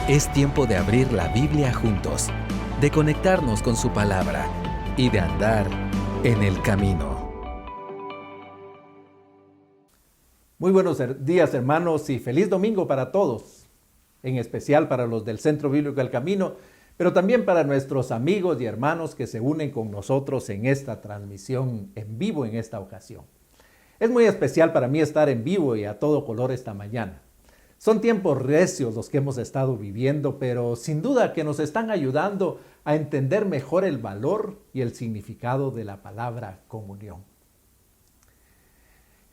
Es tiempo de abrir la Biblia juntos, de conectarnos con su palabra y de andar en el camino. Muy buenos días, hermanos, y feliz domingo para todos, en especial para los del Centro Bíblico El Camino, pero también para nuestros amigos y hermanos que se unen con nosotros en esta transmisión en vivo en esta ocasión. Es muy especial para mí estar en vivo y a todo color esta mañana. Son tiempos recios los que hemos estado viviendo, pero sin duda que nos están ayudando a entender mejor el valor y el significado de la palabra comunión.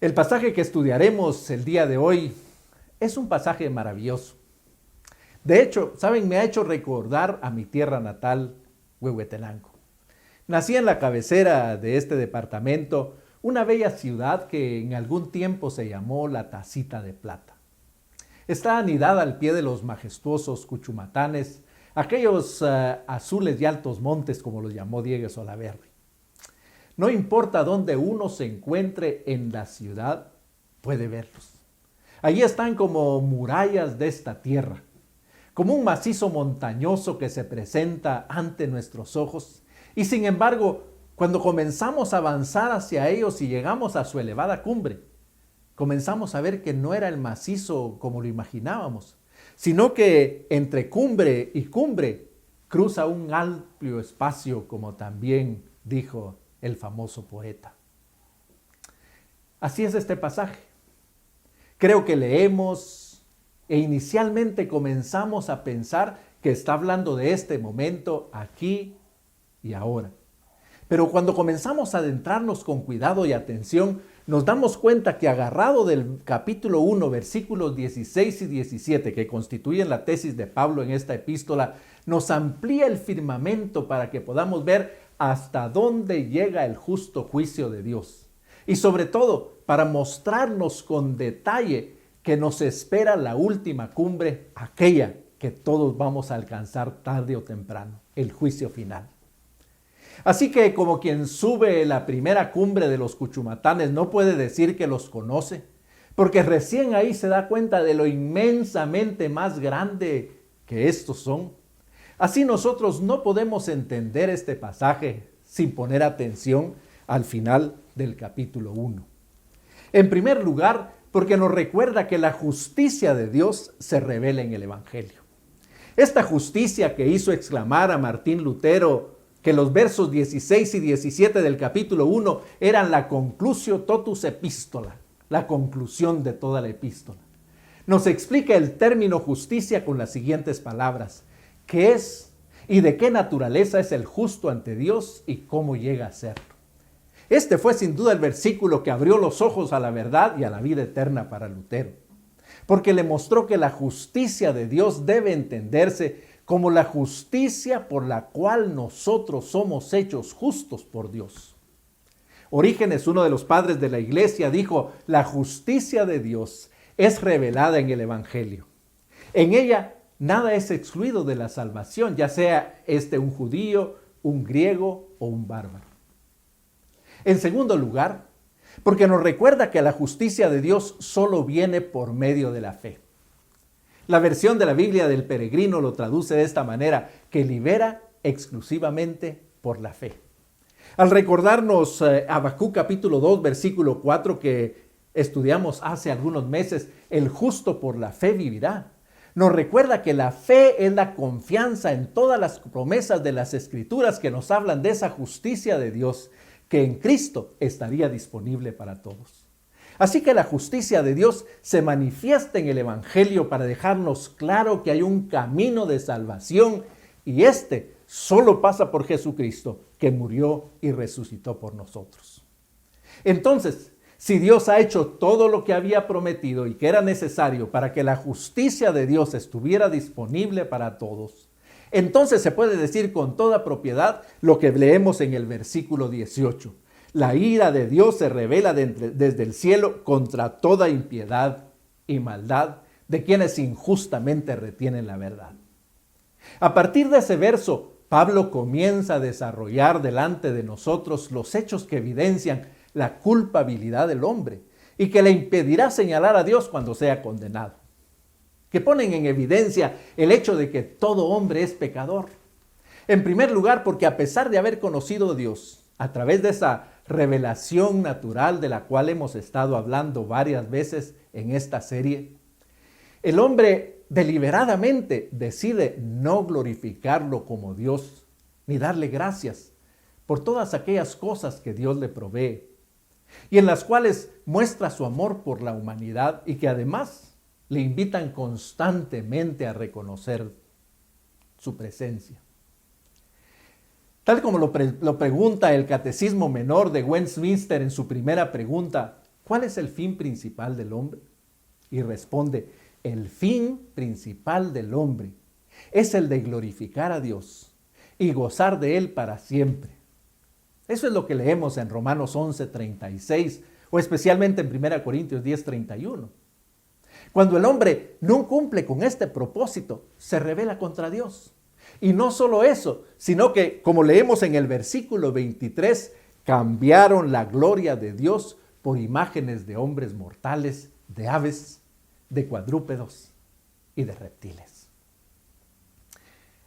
El pasaje que estudiaremos el día de hoy es un pasaje maravilloso. De hecho, ¿saben? Me ha hecho recordar a mi tierra natal, Huehuetenango. Nací en la cabecera de este departamento, una bella ciudad que en algún tiempo se llamó La Tacita de Plata. Está anidada al pie de los majestuosos Cuchumatanes, aquellos azules y altos montes como los llamó Diego Salaverry. No importa dónde uno se encuentre en la ciudad, puede verlos. Allí están como murallas de esta tierra, como un macizo montañoso que se presenta ante nuestros ojos. Y sin embargo, cuando comenzamos a avanzar hacia ellos y llegamos a su elevada cumbre, comenzamos a ver que no era el macizo como lo imaginábamos, sino que entre cumbre y cumbre cruza un amplio espacio, como también dijo el famoso poeta. Así es este pasaje. Creo que leemos e inicialmente comenzamos a pensar que está hablando de este momento aquí y ahora. Pero cuando comenzamos a adentrarnos con cuidado y atención, nos damos cuenta que agarrado del capítulo 1, versículos 16 y 17, que constituyen la tesis de Pablo en esta epístola, nos amplía el firmamento para que podamos ver hasta dónde llega el justo juicio de Dios. Y sobre todo, para mostrarnos con detalle que nos espera la última cumbre, aquella que todos vamos a alcanzar tarde o temprano, el juicio final. Así que como quien sube la primera cumbre de los Cuchumatanes no puede decir que los conoce, porque recién ahí se da cuenta de lo inmensamente más grande que estos son. Así nosotros no podemos entender este pasaje sin poner atención al final del capítulo 1. En primer lugar, porque nos recuerda que la justicia de Dios se revela en el Evangelio. Esta justicia que hizo exclamar a Martín Lutero que los versos 16 y 17 del capítulo 1 eran la conclusio totus epistola, la conclusión de toda la epístola. Nos explica el término justicia con las siguientes palabras: ¿qué es y de qué naturaleza es el justo ante Dios y cómo llega a serlo? Este fue sin duda el versículo que abrió los ojos a la verdad y a la vida eterna para Lutero, porque le mostró que la justicia de Dios debe entenderse como la justicia por la cual nosotros somos hechos justos por Dios. Orígenes, uno de los padres de la iglesia, dijo: la justicia de Dios es revelada en el Evangelio. En ella nada es excluido de la salvación, ya sea un judío, un griego o un bárbaro. En segundo lugar, porque nos recuerda que la justicia de Dios solo viene por medio de la fe. La versión de la Biblia del Peregrino lo traduce de esta manera: que libera exclusivamente por la fe. Al recordarnos Habacuc capítulo 2, versículo 4, que estudiamos hace algunos meses, el justo por la fe vivirá, nos recuerda que la fe es la confianza en todas las promesas de las Escrituras que nos hablan de esa justicia de Dios, que en Cristo estaría disponible para todos. Así que la justicia de Dios se manifiesta en el Evangelio para dejarnos claro que hay un camino de salvación y este solo pasa por Jesucristo, que murió y resucitó por nosotros. Entonces, si Dios ha hecho todo lo que había prometido y que era necesario para que la justicia de Dios estuviera disponible para todos, entonces se puede decir con toda propiedad lo que leemos en el versículo 18. La ira de Dios se revela desde el cielo contra toda impiedad y maldad de quienes injustamente retienen la verdad. A partir de ese verso, Pablo comienza a desarrollar delante de nosotros los hechos que evidencian la culpabilidad del hombre y que le impedirá señalar a Dios cuando sea condenado. que ponen en evidencia el hecho de que todo hombre es pecador. En primer lugar, porque a pesar de haber conocido a Dios a través de esa revelación natural de la cual hemos estado hablando varias veces en esta serie, el hombre deliberadamente decide no glorificarlo como Dios, ni darle gracias por todas aquellas cosas que Dios le provee y en las cuales muestra su amor por la humanidad y que además le invitan constantemente a reconocer su presencia. Tal como lo pregunta el Catecismo Menor de Westminster en su primera pregunta, ¿cuál es el fin principal del hombre? Y responde, el fin principal del hombre es el de glorificar a Dios y gozar de Él para siempre. Eso es lo que leemos en Romanos 11:36 o especialmente en 1 Corintios 10:31. Cuando el hombre no cumple con este propósito, se rebela contra Dios. Y no solo eso, sino que, como leemos en el versículo 23, cambiaron la gloria de Dios por imágenes de hombres mortales, de aves, de cuadrúpedos y de reptiles.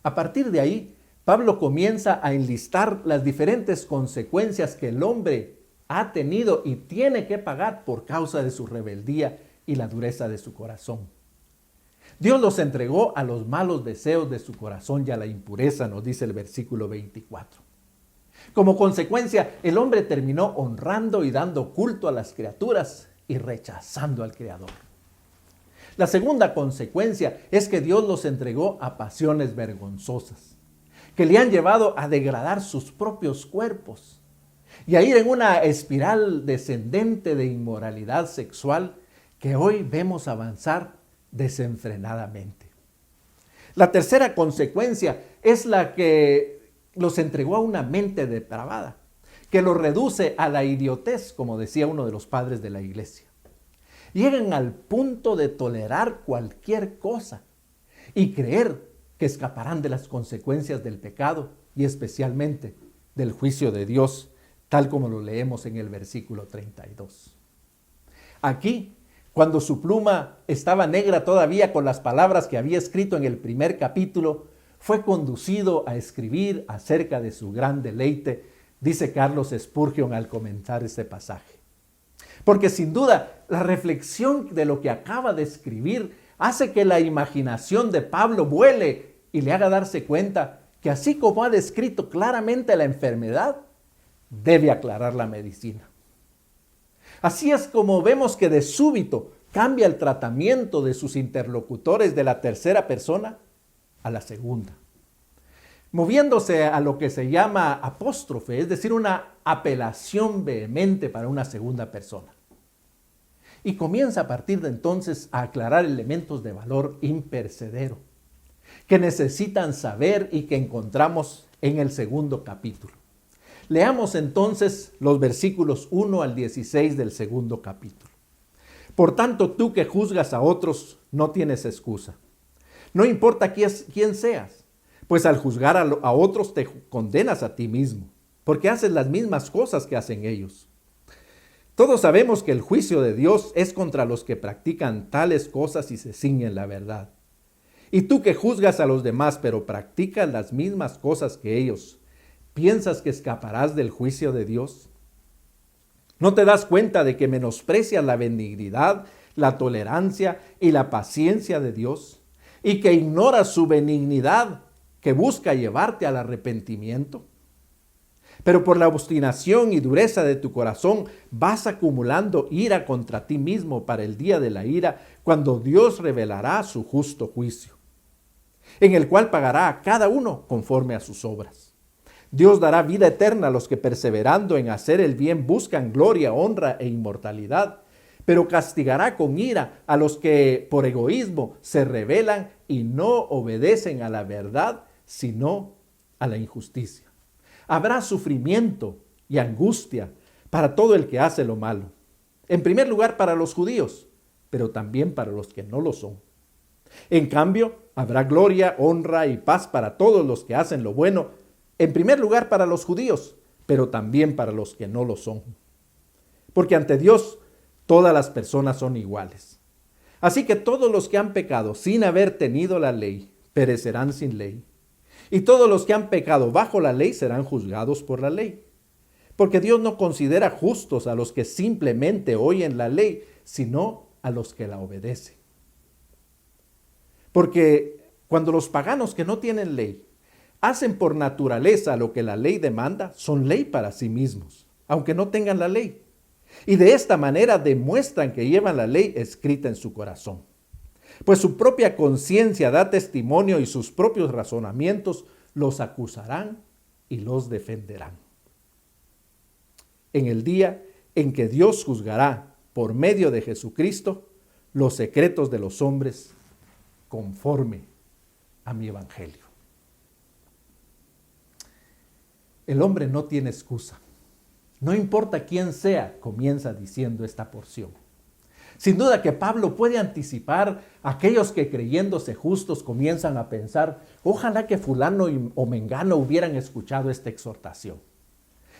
A partir de ahí, Pablo comienza a enlistar las diferentes consecuencias que el hombre ha tenido y tiene que pagar por causa de su rebeldía y la dureza de su corazón. Dios los entregó a los malos deseos de su corazón y a la impureza, nos dice el versículo 24. Como consecuencia, el hombre terminó honrando y dando culto a las criaturas y rechazando al Creador. La segunda consecuencia es que Dios los entregó a pasiones vergonzosas, que le han llevado a degradar sus propios cuerpos y a ir en una espiral descendente de inmoralidad sexual que hoy vemos avanzar desenfrenadamente. La tercera consecuencia es la que los entregó a una mente depravada, que los reduce a la idiotez, como decía uno de los padres de la iglesia. Llegan al punto de tolerar cualquier cosa y creer que escaparán de las consecuencias del pecado y especialmente del juicio de Dios, tal como lo leemos en el versículo 32. Aquí, cuando su pluma estaba negra todavía con las palabras que había escrito en el primer capítulo, fue conducido a escribir acerca de su gran deleite, dice Carlos Spurgeon al comentar este pasaje. Porque sin duda, la reflexión de lo que acaba de escribir hace que la imaginación de Pablo vuele y le haga darse cuenta que así como ha descrito claramente la enfermedad, debe aclarar la medicina. Así es como vemos que de súbito cambia el tratamiento de sus interlocutores de la tercera persona a la segunda, moviéndose a lo que se llama apóstrofe, es decir, una apelación vehemente para una segunda persona. Y comienza a partir de entonces a aclarar elementos de valor imperecedero que necesitan saber y que encontramos en el segundo capítulo. Leamos entonces los versículos 1 al 16 del segundo capítulo. Por tanto, tú que juzgas a otros no tienes excusa. No importa quién seas, pues al juzgar a otros te condenas a ti mismo, porque haces las mismas cosas que hacen ellos. Todos sabemos que el juicio de Dios es contra los que practican tales cosas y se ciñen la verdad. Y tú que juzgas a los demás, pero practicas las mismas cosas que ellos, ¿piensas que escaparás del juicio de Dios? ¿No te das cuenta de que menosprecias la benignidad, la tolerancia y la paciencia de Dios? ¿Y que ignoras su benignidad que busca llevarte al arrepentimiento? Pero por la obstinación y dureza de tu corazón vas acumulando ira contra ti mismo para el día de la ira, cuando Dios revelará su justo juicio, en el cual pagará a cada uno conforme a sus obras. Dios dará vida eterna a los que perseverando en hacer el bien buscan gloria, honra e inmortalidad, pero castigará con ira a los que por egoísmo se rebelan y no obedecen a la verdad, sino a la injusticia. Habrá sufrimiento y angustia para todo el que hace lo malo. En primer lugar para los judíos, pero también para los que no lo son. En cambio, habrá gloria, honra y paz para todos los que hacen lo bueno, en primer lugar para los judíos, pero también para los que no lo son. Porque ante Dios todas las personas son iguales. Así que todos los que han pecado sin haber tenido la ley, perecerán sin ley. Y todos los que han pecado bajo la ley serán juzgados por la ley. Porque Dios no considera justos a los que simplemente oyen la ley, sino a los que la obedecen. Porque cuando los paganos que no tienen ley hacen por naturaleza lo que la ley demanda, son ley para sí mismos, aunque no tengan la ley. Y de esta manera demuestran que llevan la ley escrita en su corazón. Pues su propia conciencia da testimonio y sus propios razonamientos los acusarán y los defenderán. En el día en que Dios juzgará por medio de Jesucristo los secretos de los hombres conforme a mi evangelio. El hombre no tiene excusa. No importa quién sea, comienza diciendo esta porción. Sin duda que Pablo puede anticipar a aquellos que creyéndose justos comienzan a pensar, ojalá que fulano o mengano hubieran escuchado esta exhortación.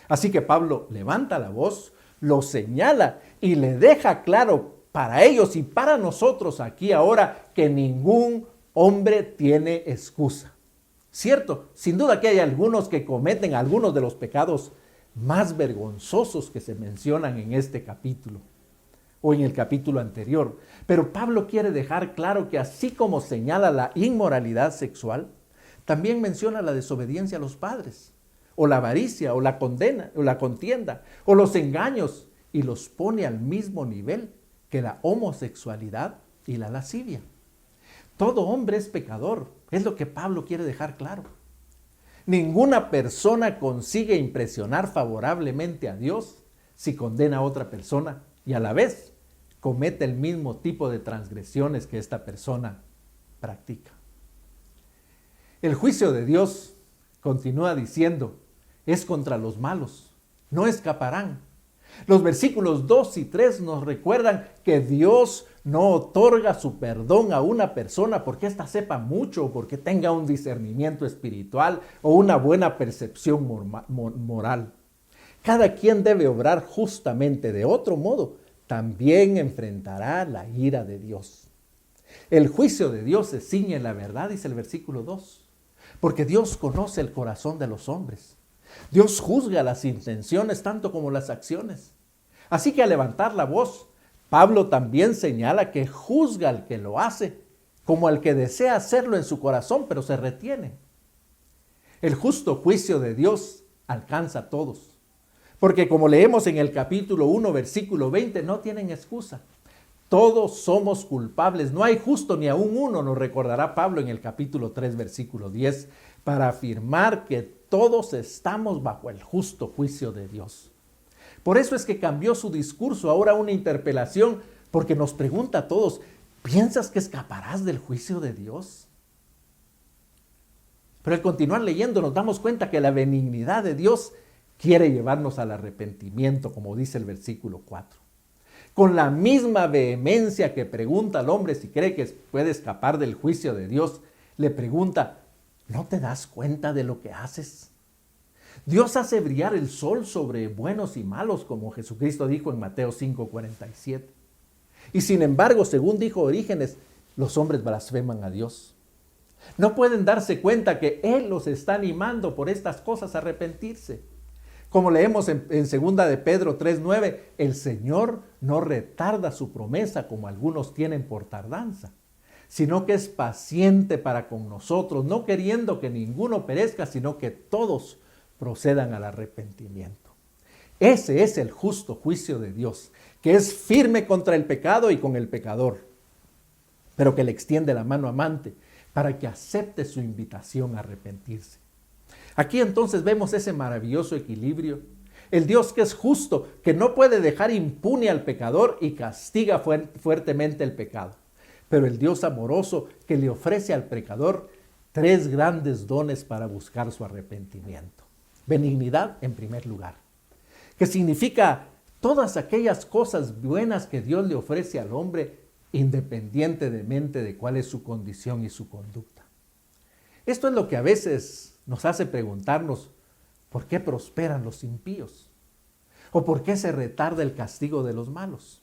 Así que Pablo levanta la voz, lo señala y le deja claro para ellos y para nosotros aquí ahora que ningún hombre tiene excusa. Cierto, sin duda que hay algunos que cometen algunos de los pecados más vergonzosos que se mencionan en este capítulo o en el capítulo anterior. Pero Pablo quiere dejar claro que así como señala la inmoralidad sexual, también menciona la desobediencia a los padres, o la avaricia, o la condena, o la contienda, o los engaños, y los pone al mismo nivel que la homosexualidad y la lascivia. Todo hombre es pecador, es lo que Pablo quiere dejar claro. Ninguna persona consigue impresionar favorablemente a Dios si condena a otra persona y a la vez comete el mismo tipo de transgresiones que esta persona practica. El juicio de Dios, continúa diciendo, es contra los malos, no escaparán. Los versículos 2 y 3 nos recuerdan que Dios no otorga su perdón a una persona porque ésta sepa mucho o porque tenga un discernimiento espiritual o una buena percepción moral. Cada quien debe obrar justamente, de otro modo también enfrentará la ira de Dios. El juicio de Dios se ciñe en la verdad, dice el versículo 2, porque Dios conoce el corazón de los hombres. Dios juzga las intenciones tanto como las acciones. Así que al levantar la voz, Pablo también señala que juzga al que lo hace, como al que desea hacerlo en su corazón, pero se retiene. El justo juicio de Dios alcanza a todos, porque como leemos en el capítulo 1, versículo 20, no tienen excusa. Todos somos culpables, no hay justo ni aún uno, nos recordará Pablo en el capítulo 3, versículo 10, para afirmar que todos estamos bajo el justo juicio de Dios. Por eso es que cambió su discurso ahora a una interpelación, porque nos pregunta a todos, ¿piensas que escaparás del juicio de Dios? Pero al continuar leyendo nos damos cuenta que la benignidad de Dios quiere llevarnos al arrepentimiento, como dice el versículo 4. Con la misma vehemencia que pregunta al hombre si cree que puede escapar del juicio de Dios, le pregunta, ¿no te das cuenta de lo que haces? Dios hace brillar el sol sobre buenos y malos, como Jesucristo dijo en Mateo 5:47. Y sin embargo, según dijo Orígenes, los hombres blasfeman a Dios. No pueden darse cuenta que Él los está animando por estas cosas a arrepentirse. Como leemos en 2 de Pedro 3:9, el Señor no retarda su promesa como algunos tienen por tardanza, sino que es paciente para con nosotros, no queriendo que ninguno perezca, sino que todos procedan al arrepentimiento. Ese es el justo juicio de Dios, que es firme contra el pecado y con el pecador, pero que le extiende la mano amante para que acepte su invitación a arrepentirse. Aquí entonces vemos ese maravilloso equilibrio. El Dios que es justo, que no puede dejar impune al pecador y castiga fuertemente el pecado. Pero el Dios amoroso que le ofrece al pecador 3 grandes dones para buscar su arrepentimiento. Benignidad en primer lugar, que significa todas aquellas cosas buenas que Dios le ofrece al hombre independientemente de cuál es su condición y su conducta. Esto es lo que a veces nos hace preguntarnos, ¿por qué prosperan los impíos? ¿O por qué se retarda el castigo de los malos?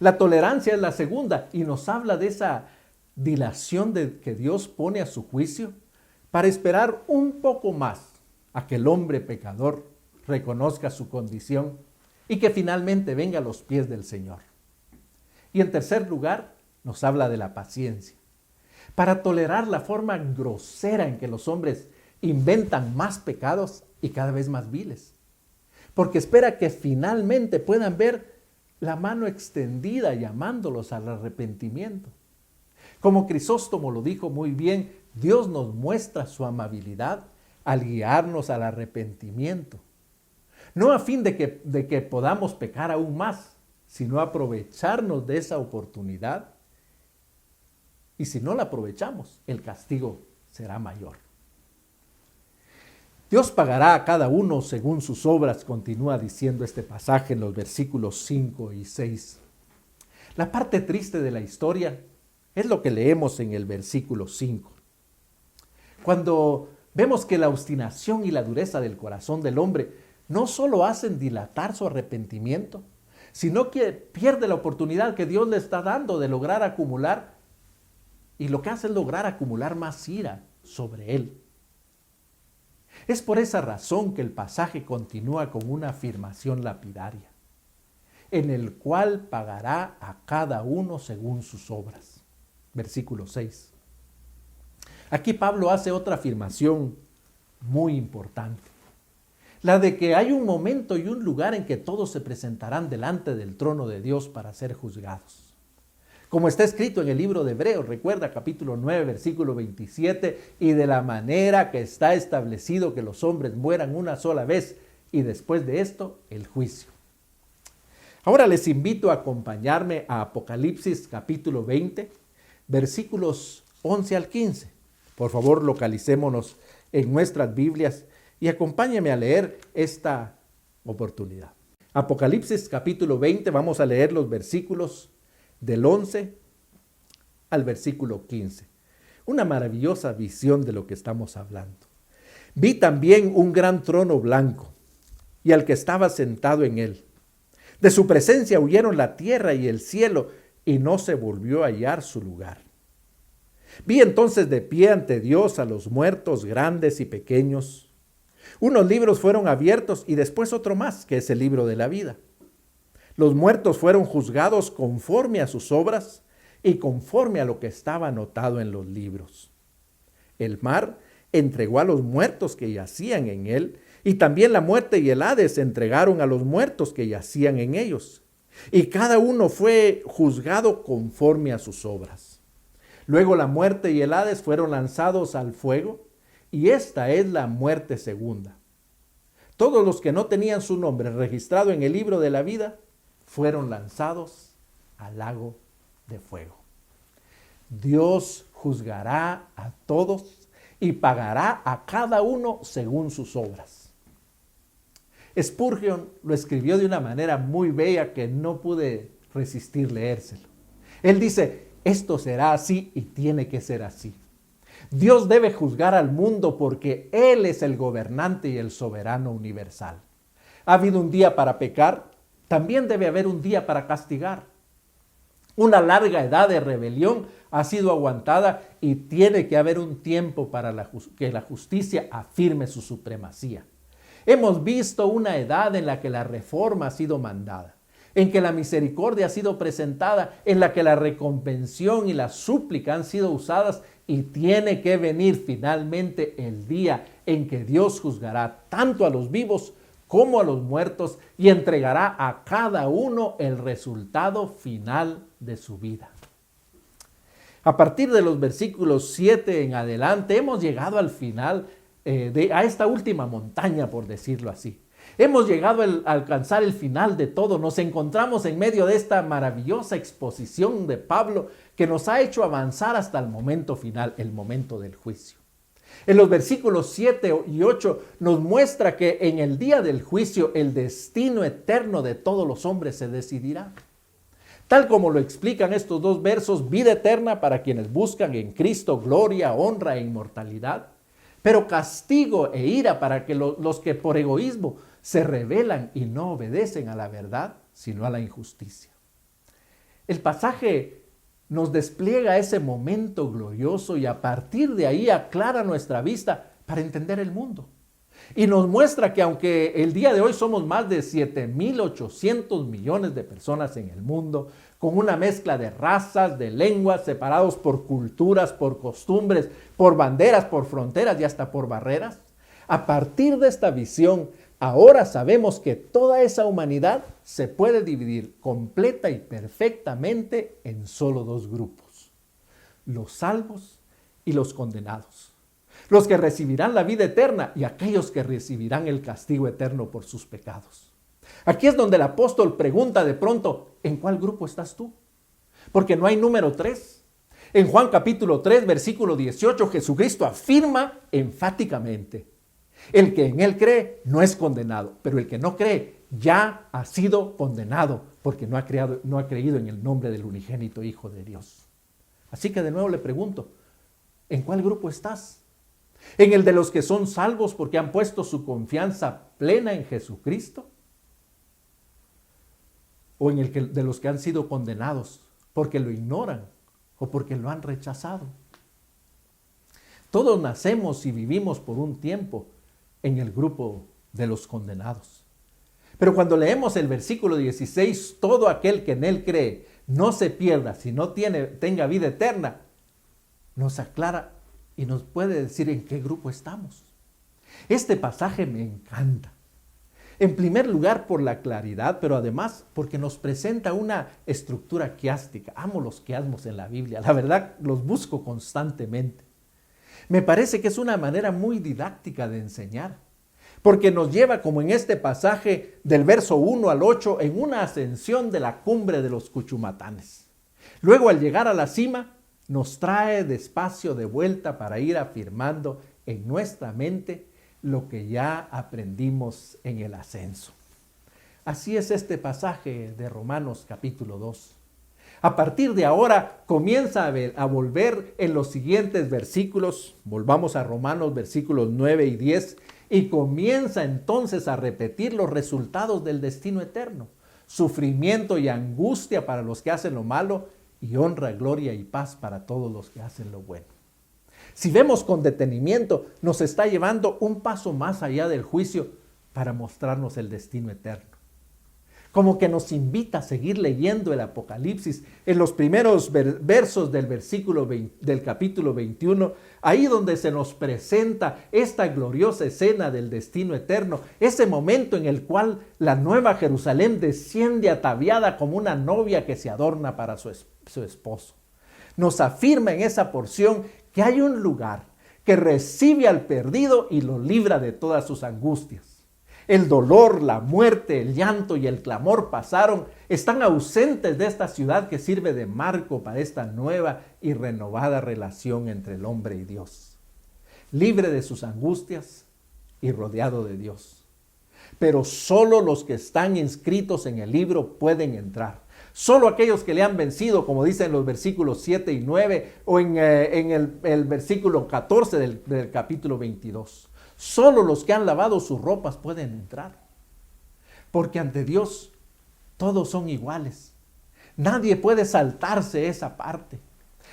La tolerancia es la segunda y nos habla de esa dilación que Dios pone a su juicio para esperar un poco más a que el hombre pecador reconozca su condición y que finalmente venga a los pies del Señor. Y en tercer lugar, nos habla de la paciencia, para tolerar la forma grosera en que los hombres inventan más pecados y cada vez más viles, porque espera que finalmente puedan ver la mano extendida llamándolos al arrepentimiento. Como Crisóstomo lo dijo muy bien, Dios nos muestra su amabilidad al guiarnos al arrepentimiento, no a fin de que podamos pecar aún más, sino aprovecharnos de esa oportunidad. Y si no la aprovechamos, el castigo será mayor. Dios pagará a cada uno según sus obras, continúa diciendo este pasaje en los versículos 5 y 6. La parte triste de la historia es lo que leemos en el versículo 5. Cuando vemos que la obstinación y la dureza del corazón del hombre no solo hacen dilatar su arrepentimiento, sino que pierde la oportunidad que Dios le está dando de lograr acumular, y lo que hace es lograr acumular más ira sobre él. Es por esa razón que el pasaje continúa con una afirmación lapidaria, en el cual pagará a cada uno según sus obras. Versículo 6. Aquí Pablo hace otra afirmación muy importante, la de que hay un momento y un lugar en que todos se presentarán delante del trono de Dios para ser juzgados. Como está escrito en el libro de Hebreos, recuerda capítulo 9, versículo 27, y de la manera que está establecido que los hombres mueran una sola vez y después de esto el juicio. Ahora les invito a acompañarme a Apocalipsis capítulo 20, versículos 11 al 15. Por favor, localicémonos en nuestras Biblias y acompáñenme a leer esta oportunidad. Apocalipsis capítulo 20, vamos a leer los versículos del 11 al versículo 15. Una maravillosa visión de lo que estamos hablando. Vi también un gran trono blanco y al que estaba sentado en él. De su presencia huyeron la tierra y el cielo y no se volvió a hallar su lugar. Vi entonces de pie ante Dios a los muertos grandes y pequeños. Unos libros fueron abiertos y después otro más, que es el libro de la vida. Los muertos fueron juzgados conforme a sus obras y conforme a lo que estaba anotado en los libros. El mar entregó a los muertos que yacían en él, y también la muerte y el Hades entregaron a los muertos que yacían en ellos. Y cada uno fue juzgado conforme a sus obras. Luego la muerte y el Hades fueron lanzados al fuego, y esta es la muerte segunda. Todos los que no tenían su nombre registrado en el libro de la vida fueron lanzados al lago de fuego. Dios juzgará a todos y pagará a cada uno según sus obras. Spurgeon lo escribió de una manera muy bella que no pude resistir leérselo. Él dice, esto será así y tiene que ser así. Dios debe juzgar al mundo porque Él es el gobernante y el soberano universal. Ha habido un día para pecar, también debe haber un día para castigar. Una larga edad de rebelión ha sido aguantada y tiene que haber un tiempo para que la justicia afirme su supremacía. Hemos visto una edad en la que la reforma ha sido mandada, en que la misericordia ha sido presentada, en la que la recompensión y la súplica han sido usadas, y tiene que venir finalmente el día en que Dios juzgará tanto a los vivos como a los muertos y entregará a cada uno el resultado final de su vida. A partir de los versículos 7 en adelante hemos llegado al final, a esta última montaña, por decirlo así. Hemos llegado a alcanzar el final de todo. Nos encontramos en medio de esta maravillosa exposición de Pablo que nos ha hecho avanzar hasta el momento final, el momento del juicio. En los versículos 7 y 8 nos muestra que en el día del juicio el destino eterno de todos los hombres se decidirá. Tal como lo explican estos dos versos, vida eterna para quienes buscan en Cristo gloria, honra e inmortalidad, pero castigo e ira para que los que por egoísmo se rebelan y no obedecen a la verdad, sino a la injusticia. El pasaje nos despliega ese momento glorioso y a partir de ahí aclara nuestra vista para entender el mundo. Y nos muestra que aunque el día de hoy somos más de 7.800 millones de personas en el mundo, con una mezcla de razas, de lenguas, separados por culturas, por costumbres, por banderas, por fronteras y hasta por barreras, a partir de esta visión, ahora sabemos que toda esa humanidad se puede dividir completa y perfectamente en solo dos grupos: los salvos y los condenados. Los que recibirán la vida eterna y aquellos que recibirán el castigo eterno por sus pecados. Aquí es donde el apóstol pregunta de pronto: ¿en cuál grupo estás tú? Porque no hay número 3. En Juan capítulo 3, versículo 18, Jesucristo afirma enfáticamente: el que en él cree no es condenado, pero el que no cree ya ha sido condenado porque no ha creído en el nombre del unigénito Hijo de Dios. Así que de nuevo le pregunto: ¿en cuál grupo estás? ¿En el de los que son salvos porque han puesto su confianza plena en Jesucristo? ¿O en el de los que han sido condenados porque lo ignoran o porque lo han rechazado? Todos nacemos y vivimos por un tiempo en el grupo de los condenados. Pero cuando leemos el versículo 16, todo aquel que en él cree no se pierda, sino tenga vida eterna, nos aclara y nos puede decir en qué grupo estamos. Este pasaje me encanta. En primer lugar por la claridad, pero además porque nos presenta una estructura quiástica. Amo los quiasmos en la Biblia, la verdad los busco constantemente. Me parece que es una manera muy didáctica de enseñar, porque nos lleva, como en este pasaje del verso 1 al 8, en una ascensión de la cumbre de los Cuchumatanes. Luego, al llegar a la cima, nos trae despacio de vuelta para ir afirmando en nuestra mente lo que ya aprendimos en el ascenso. Así es este pasaje de Romanos capítulo 2. A partir de ahora comienza a volver en los siguientes versículos. Volvamos a Romanos versículos 9 y 10 y comienza entonces a repetir los resultados del destino eterno: sufrimiento y angustia para los que hacen lo malo y honra, gloria y paz para todos los que hacen lo bueno. Si vemos con detenimiento, nos está llevando un paso más allá del juicio para mostrarnos el destino eterno. Como que nos invita a seguir leyendo el Apocalipsis en los primeros versos del capítulo 21, ahí donde se nos presenta esta gloriosa escena del destino eterno, ese momento en el cual la nueva Jerusalén desciende ataviada como una novia que se adorna para su esposo. Nos afirma en esa porción que hay un lugar que recibe al perdido y lo libra de todas sus angustias. El dolor, la muerte, el llanto y el clamor pasaron, están ausentes de esta ciudad que sirve de marco para esta nueva y renovada relación entre el hombre y Dios. Libre de sus angustias y rodeado de Dios. Pero solo los que están inscritos en el libro pueden entrar. Solo aquellos que le han vencido, como dicen los versículos 7 y 9, o en el versículo 14 del capítulo 22. Solo los que han lavado sus ropas pueden entrar. Porque ante Dios todos son iguales. Nadie puede saltarse esa parte.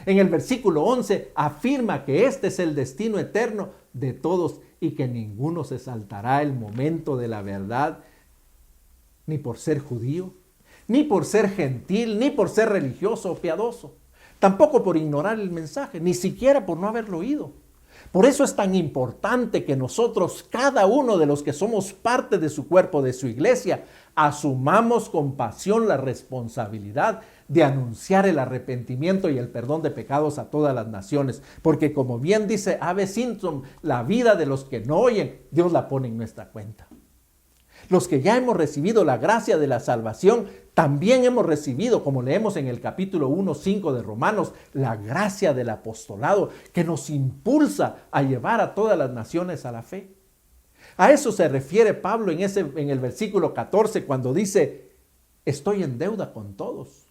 En el versículo 11 afirma que este es el destino eterno de todos y que ninguno se saltará el momento de la verdad, ni por ser judío, ni por ser gentil, ni por ser religioso o piadoso. Tampoco por ignorar el mensaje, ni siquiera por no haberlo oído. Por eso es tan importante que nosotros, cada uno de los que somos parte de su cuerpo, de su iglesia, asumamos con pasión la responsabilidad de anunciar el arrepentimiento y el perdón de pecados a todas las naciones. Porque como bien dice Ave Simpson, la vida de los que no oyen, Dios la pone en nuestra cuenta. Los que ya hemos recibido la gracia de la salvación, también hemos recibido, como leemos en el capítulo 1:5 de Romanos, la gracia del apostolado que nos impulsa a llevar a todas las naciones a la fe. A eso se refiere Pablo en el versículo 14 cuando dice: estoy en deuda con todos.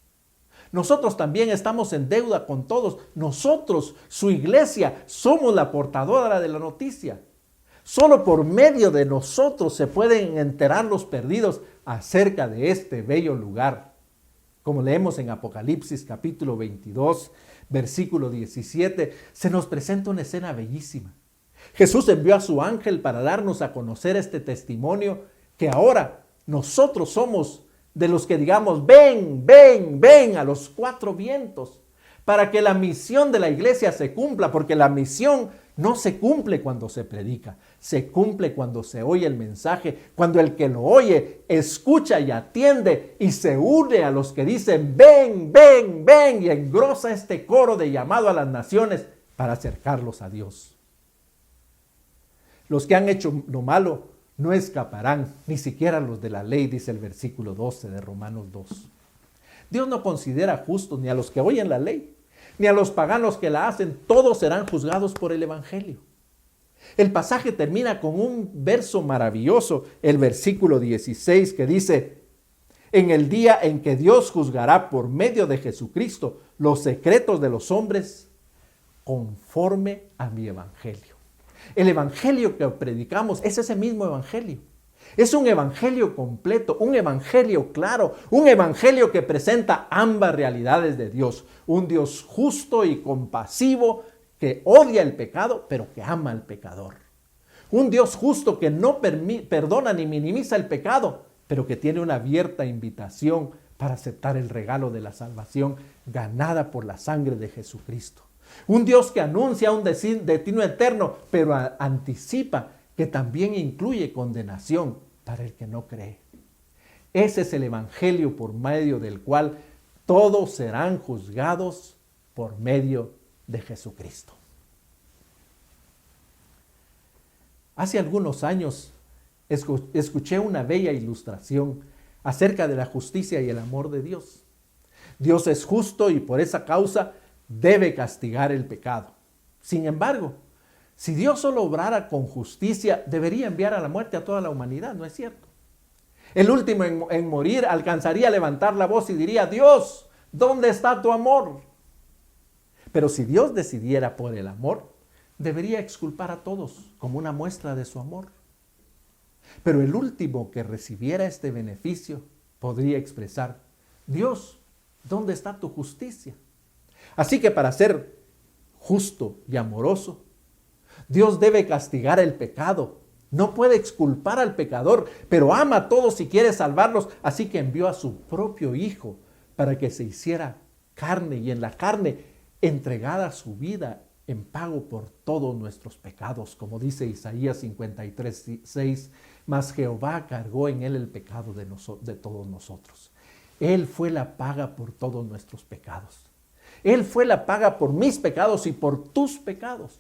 Nosotros también estamos en deuda con todos. Nosotros, su iglesia, somos la portadora de la noticia. Solo por medio de nosotros se pueden enterar los perdidos acerca de este bello lugar Como leemos en Apocalipsis capítulo 22, versículo 17, se nos presenta una escena bellísima. Jesús envió a su ángel para darnos a conocer este testimonio que ahora nosotros somos de los que digamos, ven, ven, ven a los cuatro vientos, para que la misión de la iglesia se cumpla, porque la misión no se cumple cuando se predica, se cumple cuando se oye el mensaje, cuando el que lo oye escucha y atiende y se une a los que dicen, ven, ven, ven, y engrosa este coro de llamado a las naciones para acercarlos a Dios. Los que han hecho lo malo no escaparán, ni siquiera los de la ley, dice el versículo 12 de Romanos 2. Dios no considera justos ni a los que oyen la ley, ni a los paganos que la hacen, todos serán juzgados por el evangelio. El pasaje termina con un verso maravilloso, el versículo 16, que dice, en el día en que Dios juzgará por medio de Jesucristo los secretos de los hombres, conforme a mi evangelio. El evangelio que predicamos es ese mismo evangelio. Es un evangelio completo, un evangelio claro, un evangelio que presenta ambas realidades de Dios. Un Dios justo y compasivo que odia el pecado, pero que ama al pecador. Un Dios justo que no perdona ni minimiza el pecado, pero que tiene una abierta invitación para aceptar el regalo de la salvación ganada por la sangre de Jesucristo. Un Dios que anuncia un destino eterno, pero anticipa que también incluye condenación para el que no cree. Ese es el evangelio por medio del cual todos serán juzgados por medio de Jesucristo. Hace algunos años escuché una bella ilustración acerca de la justicia y el amor de Dios. Dios es justo y por esa causa debe castigar el pecado. Sin embargo, si Dios solo obrara con justicia, debería enviar a la muerte a toda la humanidad, ¿no es cierto? El último en morir alcanzaría a levantar la voz y diría, Dios, ¿dónde está tu amor? Pero si Dios decidiera por el amor, debería exculpar a todos como una muestra de su amor. Pero el último que recibiera este beneficio podría expresar, Dios, ¿dónde está tu justicia? Así que para ser justo y amoroso, Dios debe castigar el pecado. No puede exculpar al pecador, pero ama a todos y quiere salvarlos. Así que envió a su propio Hijo para que se hiciera carne y en la carne entregada su vida en pago por todos nuestros pecados. Como dice Isaías 53:6, mas Jehová cargó en él el pecado de todos nosotros. Él fue la paga por todos nuestros pecados. Él fue la paga por mis pecados y por tus pecados.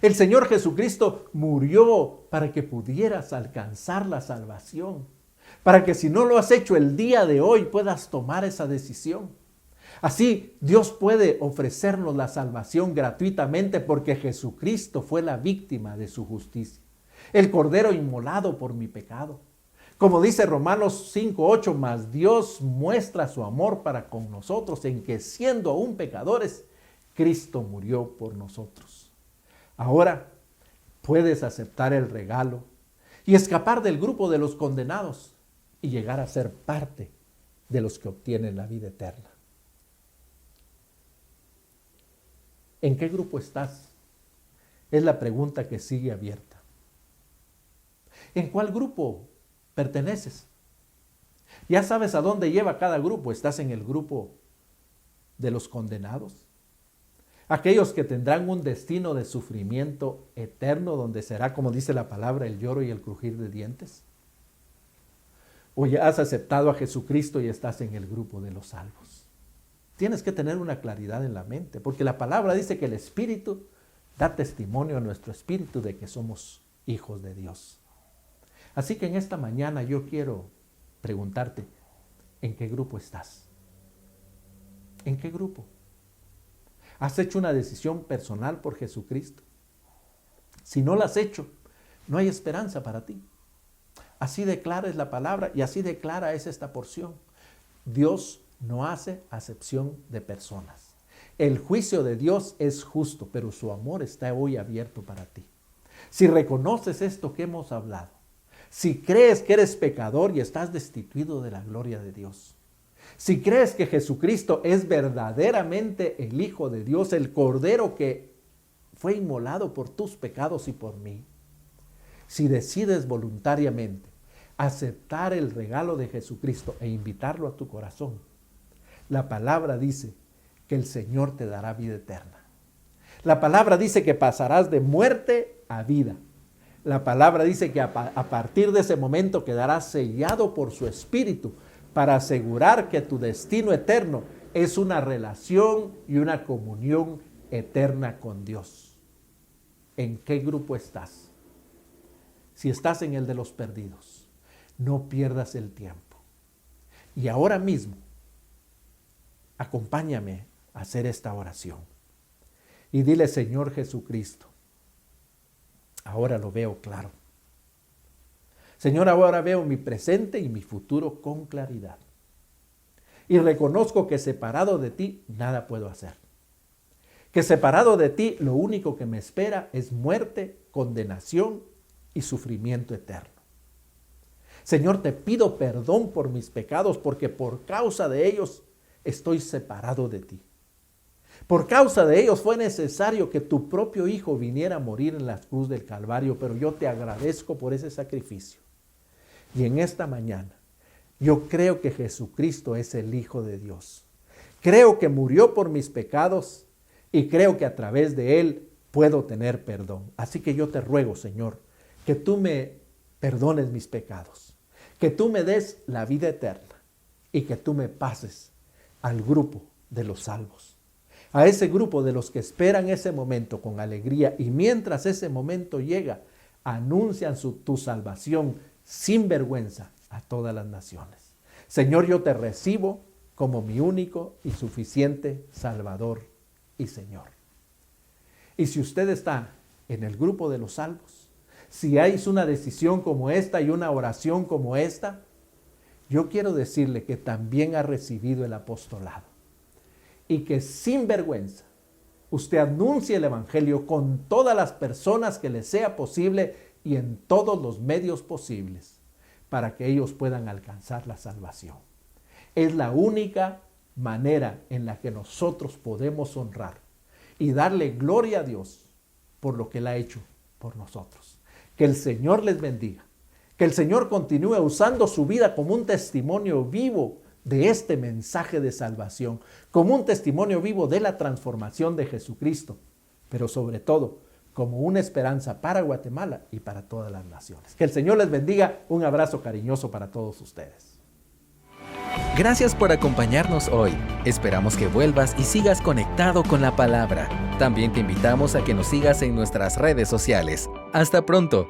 El Señor Jesucristo murió para que pudieras alcanzar la salvación, para que si no lo has hecho el día de hoy puedas tomar esa decisión. Así Dios puede ofrecernos la salvación gratuitamente porque Jesucristo fue la víctima de su justicia, el cordero inmolado por mi pecado. Como dice Romanos 5:8, mas Dios muestra su amor para con nosotros en que siendo aún pecadores, Cristo murió por nosotros. Ahora puedes aceptar el regalo y escapar del grupo de los condenados y llegar a ser parte de los que obtienen la vida eterna. ¿En qué grupo estás? Es la pregunta que sigue abierta. ¿En cuál grupo perteneces? Ya sabes a dónde lleva cada grupo. ¿Estás en el grupo de los condenados? Aquellos que tendrán un destino de sufrimiento eterno, donde será, como dice la palabra, el lloro y el crujir de dientes. ¿O ya has aceptado a Jesucristo y estás en el grupo de los salvos? Tienes que tener una claridad en la mente, porque la palabra dice que el Espíritu da testimonio a nuestro espíritu de que somos hijos de Dios. Así que en esta mañana yo quiero preguntarte, ¿en qué grupo estás? ¿En qué grupo? ¿Has hecho una decisión personal por Jesucristo? Si no la has hecho, no hay esperanza para ti. Así declara es la palabra y así declara es esta porción. Dios no hace acepción de personas. El juicio de Dios es justo, pero su amor está hoy abierto para ti. Si reconoces esto que hemos hablado, si crees que eres pecador y estás destituido de la gloria de Dios, si crees que Jesucristo es verdaderamente el Hijo de Dios, el Cordero que fue inmolado por tus pecados y por mí, si decides voluntariamente aceptar el regalo de Jesucristo e invitarlo a tu corazón, la palabra dice que el Señor te dará vida eterna. La palabra dice que pasarás de muerte a vida. La palabra dice que a partir de ese momento quedarás sellado por su Espíritu para asegurar que tu destino eterno es una relación y una comunión eterna con Dios. ¿En qué grupo estás? Si estás en el de los perdidos, no pierdas el tiempo. Y ahora mismo, acompáñame a hacer esta oración. Y dile: Señor Jesucristo, ahora lo veo claro. Señor, ahora veo mi presente y mi futuro con claridad. Y reconozco que separado de ti nada puedo hacer. Que separado de ti lo único que me espera es muerte, condenación y sufrimiento eterno. Señor, te pido perdón por mis pecados, porque por causa de ellos estoy separado de ti. Por causa de ellos fue necesario que tu propio Hijo viniera a morir en la cruz del Calvario, pero yo te agradezco por ese sacrificio. Y en esta mañana, yo creo que Jesucristo es el Hijo de Dios. Creo que murió por mis pecados y creo que a través de Él puedo tener perdón. Así que yo te ruego, Señor, que tú me perdones mis pecados, que tú me des la vida eterna y que tú me pases al grupo de los salvos. A ese grupo de los que esperan ese momento con alegría y mientras ese momento llega, anuncian tu salvación sin vergüenza a todas las naciones. Señor, yo te recibo como mi único y suficiente Salvador y Señor. Y si usted está en el grupo de los salvos, si hay una decisión como esta y una oración como esta, yo quiero decirle que también ha recibido el apostolado. Y que sin vergüenza usted anuncie el Evangelio con todas las personas que le sea posible y en todos los medios posibles para que ellos puedan alcanzar la salvación. Es la única manera en la que nosotros podemos honrar y darle gloria a Dios por lo que Él ha hecho por nosotros. Que el Señor les bendiga. Que el Señor continúe usando su vida como un testimonio vivo de este mensaje de salvación, como un testimonio vivo de la transformación de Jesucristo, pero sobre todo como una esperanza para Guatemala y para todas las naciones. Que el Señor les bendiga. Un abrazo cariñoso para todos ustedes. Gracias por acompañarnos hoy. Esperamos que vuelvas y sigas conectado con la palabra. También te invitamos a que nos sigas en nuestras redes sociales. Hasta pronto.